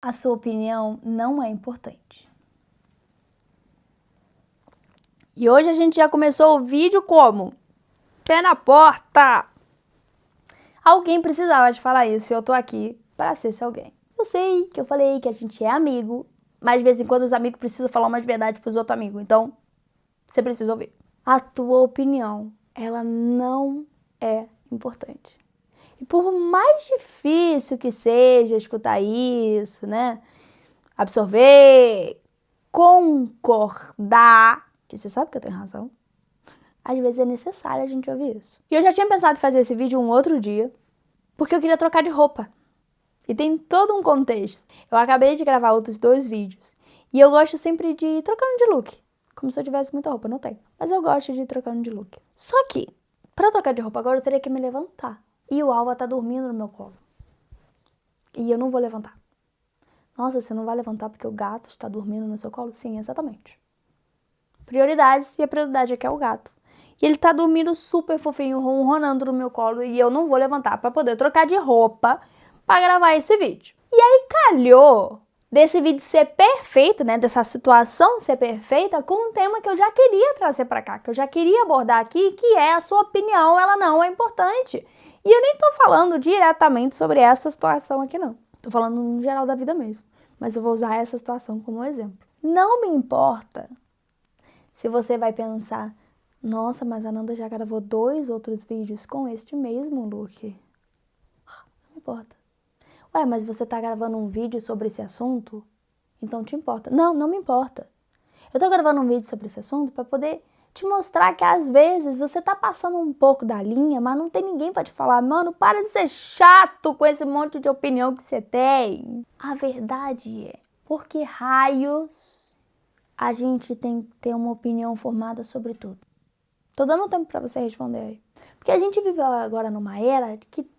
A sua opinião não é importante. E hoje a gente já começou o vídeo como? Pé na porta! Alguém precisava de falar isso e eu tô aqui para ser esse alguém. Eu sei que eu falei que a gente é amigo, mas de vez em quando os amigos precisam falar umas verdades pros outros amigos, então você precisa ouvir. A tua opinião, ela não é importante. E por mais difícil que seja escutar isso, né? Absorver, concordar, que você sabe que eu tenho razão, às vezes é necessário a gente ouvir isso. E eu já tinha pensado em fazer esse vídeo um outro dia, porque eu queria trocar de roupa. E tem todo um contexto. Eu acabei de gravar outros 2 vídeos. E eu gosto sempre de ir trocando de look. Como se eu tivesse muita roupa, não tenho. Mas eu gosto de ir trocando de look. Só que, pra trocar de roupa agora, eu teria que me levantar. E o Alva tá dormindo no meu colo. E eu não vou levantar. Nossa, você não vai levantar porque o gato está dormindo no seu colo? Sim, exatamente. Prioridades, e a prioridade aqui é o gato. E ele tá dormindo super fofinho, ronronando no meu colo, e eu não vou levantar pra poder trocar de roupa pra gravar esse vídeo. E aí calhou desse vídeo ser perfeito, né, dessa situação ser perfeita, com um tema que eu já queria trazer pra cá, que eu já queria abordar aqui, que é a sua opinião, ela não é importante. E eu nem tô falando diretamente sobre essa situação aqui, não. Tô falando no geral da vida mesmo. Mas eu vou usar essa situação como exemplo. Não me importa se você vai pensar, nossa, mas a Nanda já gravou 2 outros vídeos com este mesmo look. Não me importa. Ué, mas você tá gravando um vídeo sobre esse assunto? Então te importa. Não, não me importa. Eu tô gravando um vídeo sobre esse assunto para poder te mostrar que às vezes você tá passando um pouco da linha, mas não tem ninguém para te falar, mano, para de ser chato com esse monte de opinião que você tem. A verdade é, por que raios a gente tem que ter uma opinião formada sobre tudo? Tô dando tempo pra você responder aí. Porque a gente vive agora numa era que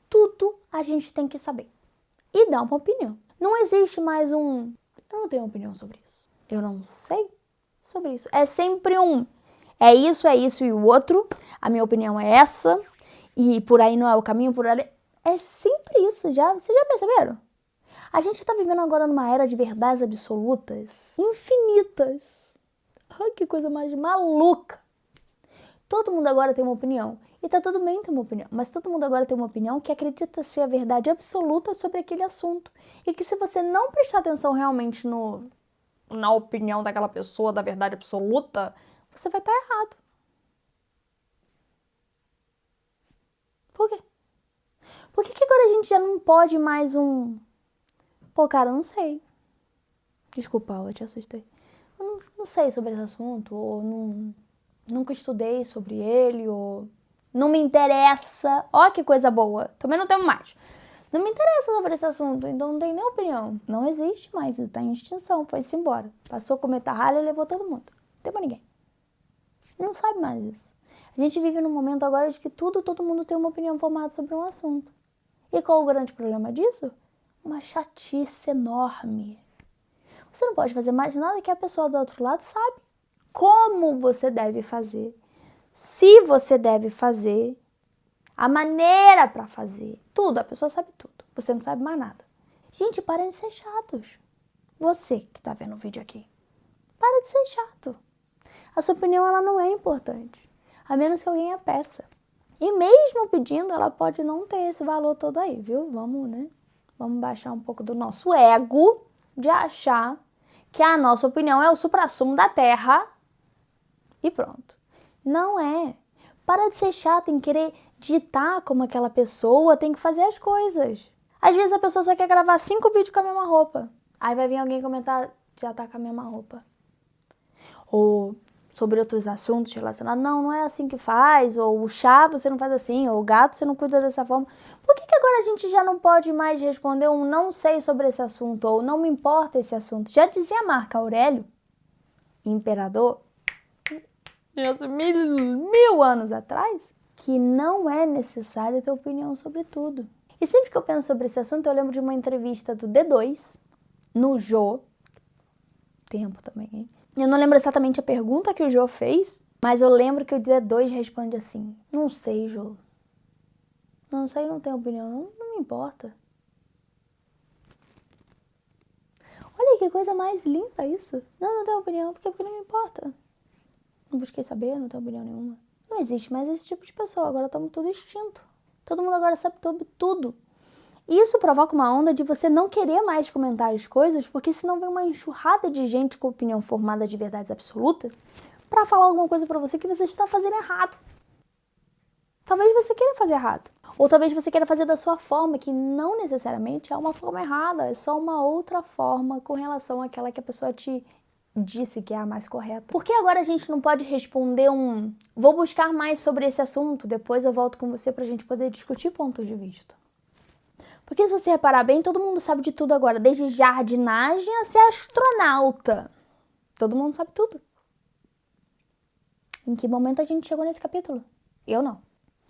tudo a gente tem que saber. E dar uma opinião. Não existe mais um... Eu não tenho opinião sobre isso. Eu não sei sobre isso. É sempre um... É isso e o outro. A minha opinião é essa. E por aí não é o caminho, por ali... É sempre isso, já. Vocês já perceberam? A gente tá vivendo agora numa era de verdades absolutas. Infinitas. Ai, que coisa mais maluca. Todo mundo agora tem uma opinião. E tá tudo bem ter uma opinião. Mas todo mundo agora tem uma opinião que acredita ser a verdade absoluta sobre aquele assunto. E que se você não prestar atenção realmente na opinião daquela pessoa, da verdade absoluta, você vai estar errado. Por quê? Por que agora a gente já não pode mais um... Pô, cara, eu não sei. Desculpa, eu te assustei. Eu não sei sobre esse assunto, ou nunca estudei sobre ele, ou não me interessa. Ó, que coisa boa. Também não tenho mais. Não me interessa sobre esse assunto, então não tem nem opinião. Não existe mais, está em extinção, foi-se embora. Passou o cometa Halley e levou todo mundo. Não tem pra ninguém. Não sabe mais isso. A gente vive num momento agora de que todo mundo tem uma opinião formada sobre um assunto. E qual o grande problema disso? Uma chatice enorme. Você não pode fazer mais nada que a pessoa do outro lado sabe. Como você deve fazer, se você deve fazer, a maneira para fazer, tudo, a pessoa sabe tudo, você não sabe mais nada. Gente, para de ser chatos. Você que tá vendo o vídeo aqui, para de ser chato. A sua opinião, ela não é importante, a menos que alguém a peça. E mesmo pedindo, ela pode não ter esse valor todo aí, viu? Vamos baixar um pouco do nosso ego de achar que a nossa opinião é o suprassumo da terra e pronto. Não é. Para de ser chata em querer ditar como aquela pessoa tem que fazer as coisas. Às vezes a pessoa só quer gravar 5 vídeos com a mesma roupa. Aí vai vir alguém comentar, já tá com a mesma roupa. Ou sobre outros assuntos relacionados, não é assim que faz, ou o chá você não faz assim, ou o gato você não cuida dessa forma. Por que agora a gente já não pode mais responder um não sei sobre esse assunto, ou não me importa esse assunto? Já dizia Marco Aurélio, imperador, mil anos atrás, que não é necessário ter opinião sobre tudo. E sempre que eu penso sobre esse assunto, eu lembro de uma entrevista do D2, no Jô, tempo também, hein? Eu não lembro exatamente a pergunta que o Jô fez, mas eu lembro que o D2 responde assim, não sei, Jô. Não sei, não tenho opinião, não me importa. que coisa mais linda isso. Não tenho opinião, porque não me importa. Não busquei saber, não tenho opinião nenhuma. Não existe mais esse tipo de pessoa, agora estamos tudo extinto. Todo mundo agora sabe tudo. E isso provoca uma onda de você não querer mais comentar as coisas, porque senão vem uma enxurrada de gente com opinião formada de verdades absolutas pra falar alguma coisa pra você que você está fazendo errado. Talvez você queira fazer errado. Ou talvez você queira fazer da sua forma, que não necessariamente é uma forma errada, é só uma outra forma com relação àquela que a pessoa te disse que é a mais correta. Por que agora a gente não pode responder vou buscar mais sobre esse assunto, depois eu volto com você pra gente poder discutir pontos de vista? Porque se você reparar bem, todo mundo sabe de tudo agora, desde jardinagem a ser astronauta. Todo mundo sabe tudo. Em que momento a gente chegou nesse capítulo? Eu não.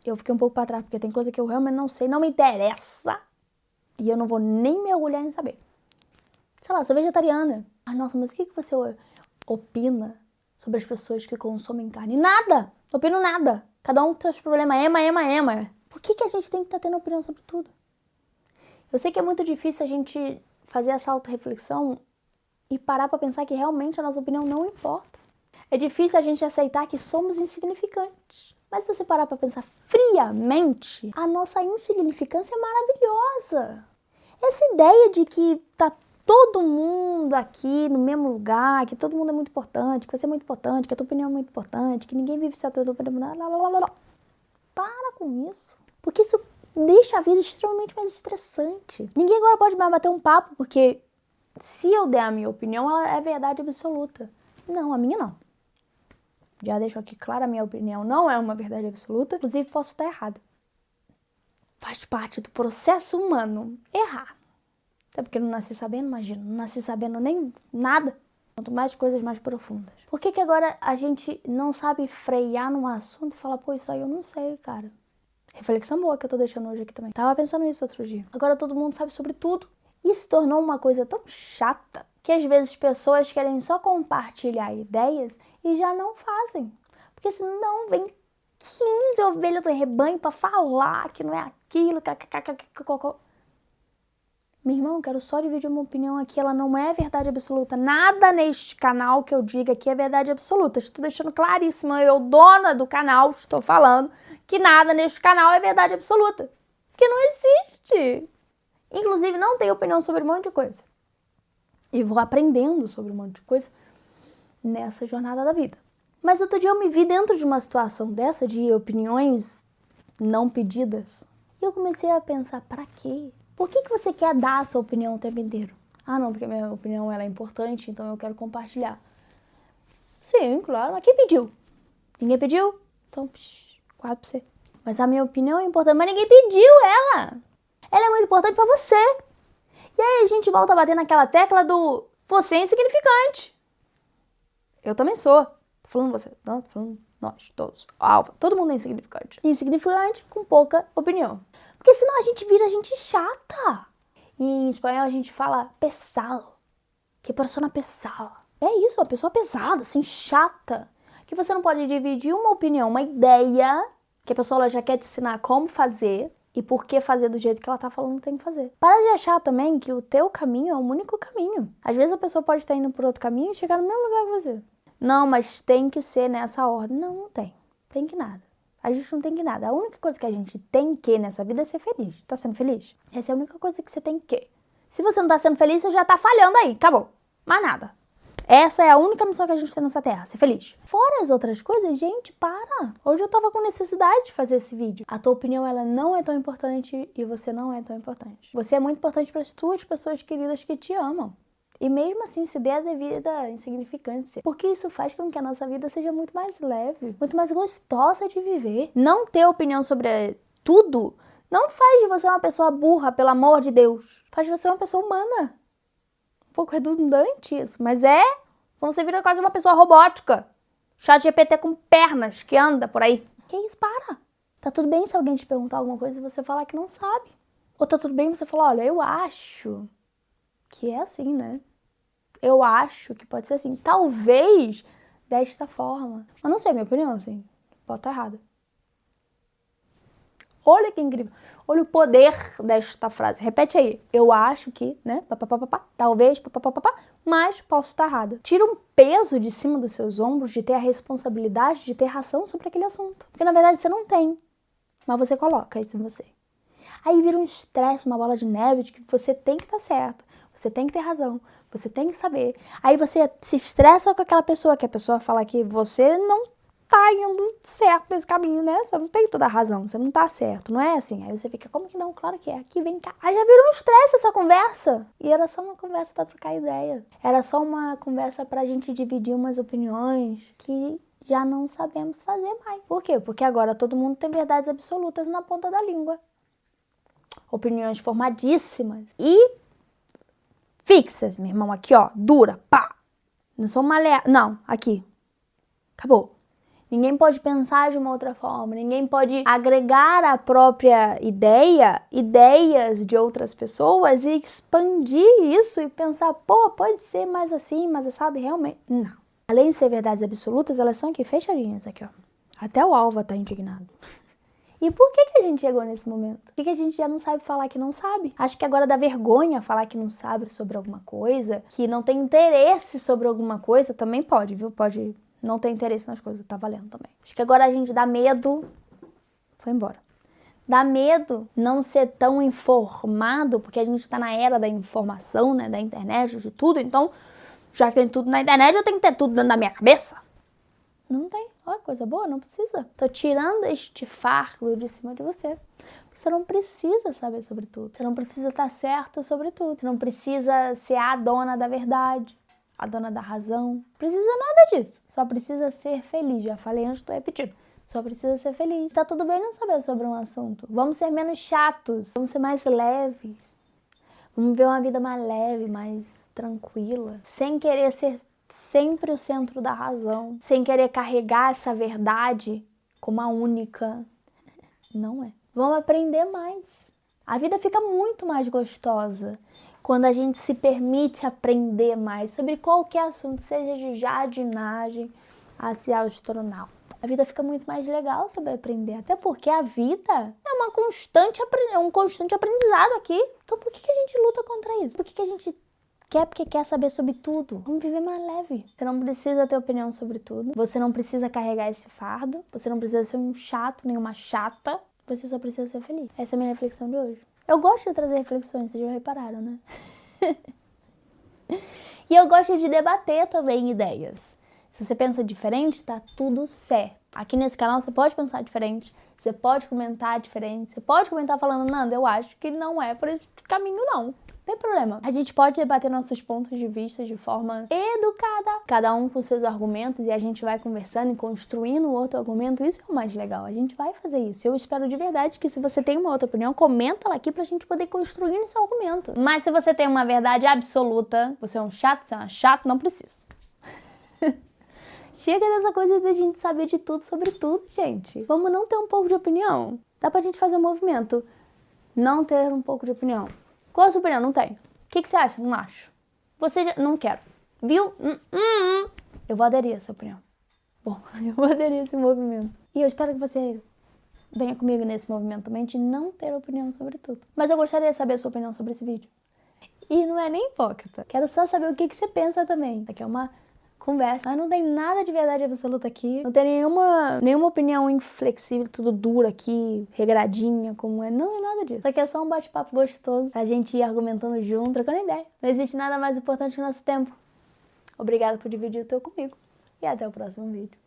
Eu fiquei um pouco pra trás, porque tem coisa que eu realmente não sei, não me interessa. E eu não vou nem mergulhar em saber. Sei lá, eu sou vegetariana. Ah, nossa, mas o que você opina sobre as pessoas que consomem carne? Nada! Não opino nada. Cada um com seus problemas. Ema. Por que a gente tem que estar tendo opinião sobre tudo? Eu sei que é muito difícil a gente fazer essa autorreflexão e parar pra pensar que realmente a nossa opinião não importa. É difícil a gente aceitar que somos insignificantes. Mas se você parar pra pensar friamente, a nossa insignificância é maravilhosa. Essa ideia de que tá todo mundo aqui no mesmo lugar, que todo mundo é muito importante, que você é muito importante, que a tua opinião é muito importante, que ninguém vive sem a tua opinião. Para com isso. Porque isso deixa a vida extremamente mais estressante. Ninguém agora pode mais bater um papo, porque se eu der a minha opinião, ela é verdade absoluta. Não, a minha não. Já deixo aqui claro, a minha opinião não é uma verdade absoluta. Inclusive, posso estar errada. Faz parte do processo humano errar. Até porque eu não nasci sabendo, imagina. Não nasci sabendo nem nada. Quanto mais coisas mais profundas. Por que agora a gente não sabe frear num assunto e falar, pô, isso aí eu não sei, cara. Reflexão boa que eu tô deixando hoje aqui também. Tava pensando nisso outro dia. Agora todo mundo sabe sobre tudo. E se tornou uma coisa tão chata que às vezes pessoas querem só compartilhar ideias e já não fazem. Porque senão vem 15 ovelhas do rebanho pra falar que não é aquilo. Meu irmão, eu quero só dividir uma opinião aqui, ela não é verdade absoluta. Nada neste canal que eu diga aqui é verdade absoluta. Estou deixando claríssimo, eu, dona do canal, estou falando que nada neste canal é verdade absoluta. Porque não existe. Inclusive, não tenho opinião sobre um monte de coisa. E vou aprendendo sobre um monte de coisa nessa jornada da vida. Mas outro dia eu me vi dentro de uma situação dessa, de opiniões não pedidas. E eu comecei a pensar, pra quê? Por que você quer dar a sua opinião o tempo inteiro? Ah, não, porque a minha opinião ela é importante, então eu quero compartilhar. Sim, claro, mas quem pediu? Ninguém pediu? Então, guarda pra você. Mas a minha opinião é importante, mas ninguém pediu ela. Ela é muito importante pra você. E aí a gente volta a bater naquela tecla do você é insignificante. Eu também sou. Tô falando você, não, tô falando nós, todos. Alva, todo mundo é insignificante. Insignificante com pouca opinião. Porque senão a gente vira gente chata. Em espanhol a gente fala pesado. Que persona pesada. É isso, uma pessoa pesada, assim, chata. Que você não pode dividir uma opinião, uma ideia, que a pessoa ela já quer te ensinar como fazer e por que fazer do jeito que ela tá falando que tem que fazer. Para de achar também que o teu caminho é o único caminho. Às vezes a pessoa pode estar indo por outro caminho e chegar no mesmo lugar que você. Não, mas tem que ser nessa ordem. Não, não tem. Tem que nada. A gente não tem que nada. A única coisa que a gente tem que nessa vida é ser feliz. Tá sendo feliz? Essa é a única coisa que você tem que. Se você não tá sendo feliz, você já tá falhando aí. Acabou. Mais nada. Essa é a única missão que a gente tem nessa terra, ser feliz. Fora as outras coisas, gente, para. Hoje eu tava com necessidade de fazer esse vídeo. A tua opinião, ela não é tão importante e você não é tão importante. Você é muito importante para as tuas pessoas queridas que te amam. E mesmo assim, se der a devida insignificância. Porque isso faz com que a nossa vida seja muito mais leve, muito mais gostosa de viver. Não ter opinião sobre tudo não faz de você uma pessoa burra, pelo amor de Deus. Faz de você uma pessoa humana. Um pouco redundante isso, mas é. Então você vira quase uma pessoa robótica. ChatGPT com pernas que anda por aí. Que isso, para. Tá tudo bem se alguém te perguntar alguma coisa e você falar que não sabe. Ou tá tudo bem você falar, olha, eu acho que é assim, né? Eu acho que pode ser assim. Talvez desta forma. Mas não sei, minha opinião, assim. Pode estar errada. Olha que incrível. Olha o poder desta frase. Repete aí. Eu acho que, né? Papapá, talvez, papapá, mas posso estar errada. Tira um peso de cima dos seus ombros de ter a responsabilidade de ter razão sobre aquele assunto. Porque na verdade você não tem. Mas você coloca isso em você. Aí vira um estresse, uma bola de neve de que você tem que estar certo. Você tem que ter razão. Você tem que saber. Aí você se estressa com aquela pessoa, que a pessoa fala que você não tá indo certo nesse caminho, né? Você não tem toda a razão, você não tá certo, não é assim? Aí você fica, como que não? Claro que é. Aqui, vem cá. Aí já virou um estresse essa conversa. E era só uma conversa pra trocar ideia. Era só uma conversa pra gente dividir umas opiniões que já não sabemos fazer mais. Por quê? Porque agora todo mundo tem verdades absolutas na ponta da língua. Opiniões formadíssimas e fixas, meu irmão. Aqui, ó, dura, pá. Não sou maleável. Não, aqui. Acabou. Ninguém pode pensar de uma outra forma, ninguém pode agregar à própria ideia, ideias de outras pessoas e expandir isso e pensar, pô, pode ser mais assim, mais assado, realmente. Não. Além de ser verdades absolutas, elas são aqui fechadinhas, aqui, ó. Até o Alva tá indignado. E por que a gente chegou nesse momento? Por que a gente já não sabe falar que não sabe? Acho que agora dá vergonha falar que não sabe sobre alguma coisa, que não tem interesse sobre alguma coisa, também pode, viu? Pode não ter interesse nas coisas, tá valendo também. Acho que agora a gente dá medo. Foi embora. Dá medo não ser tão informado, porque a gente tá na era da informação, né? Da internet, de tudo. Então, já que tem tudo na internet, eu tenho que ter tudo dentro da minha cabeça. Não tem. Olha, coisa boa, não precisa. Tô tirando este fardo de cima de você. Você não precisa saber sobre tudo. Você não precisa estar certo sobre tudo. Você não precisa ser a dona da verdade, a dona da razão. Não precisa nada disso. Só precisa ser feliz. Já falei antes, tô repetindo. Só precisa ser feliz. Tá tudo bem não saber sobre um assunto. Vamos ser menos chatos. Vamos ser mais leves. Vamos ver uma vida mais leve, mais tranquila. Sem querer ser sempre o centro da razão. Sem querer carregar essa verdade como a única. Não é. Vamos aprender mais. A vida fica muito mais gostosa quando a gente se permite aprender mais sobre qualquer assunto, seja de jardinagem a ser astronauta. A vida fica muito mais legal sobre aprender, até porque a vida é um constante aprendizado aqui. Então por que a gente luta contra isso? Por que a gente quer porque quer saber sobre tudo? Vamos viver mais leve. Você não precisa ter opinião sobre tudo. Você não precisa carregar esse fardo. Você não precisa ser um chato, nem uma chata. Você só precisa ser feliz. Essa é a minha reflexão de hoje. Eu gosto de trazer reflexões, vocês já repararam, né? E eu gosto de debater também ideias. Se você pensa diferente, tá tudo certo. Aqui nesse canal você pode pensar diferente, você pode comentar diferente, você pode comentar falando, Nanda, eu acho que não é por esse caminho não. Não tem problema. A gente pode debater nossos pontos de vista de forma educada, cada um com seus argumentos, e a gente vai conversando e construindo outro argumento. Isso é o mais legal, a gente vai fazer isso. Eu espero de verdade que se você tem uma outra opinião, comenta ela aqui pra gente poder construir esse argumento. Mas se você tem uma verdade absoluta, você é um chato, você é uma chata, não precisa. Chega dessa coisa da gente saber de tudo sobre tudo, gente. Vamos não ter um pouco de opinião. Dá pra gente fazer um movimento. Não ter um pouco de opinião. Qual a sua opinião? Não tem. O que você acha? Não acho. Você já... Não quero. Viu? Eu vou aderir a essa opinião. Bom, eu vou aderir a esse movimento. E eu espero que você venha comigo nesse movimento também de não ter opinião sobre tudo. Mas eu gostaria de saber a sua opinião sobre esse vídeo. E não é nem hipócrita. Quero só saber o que você pensa também. Aqui é uma conversa. Mas não tem nada de verdade absoluta aqui. Não tem nenhuma opinião inflexível, tudo duro aqui, regradinha, como é. Não é nada disso. Isso aqui é só um bate-papo gostoso pra gente ir argumentando junto, trocando ideia. Não existe nada mais importante que o nosso tempo. Obrigada por dividir o teu comigo. E até o próximo vídeo.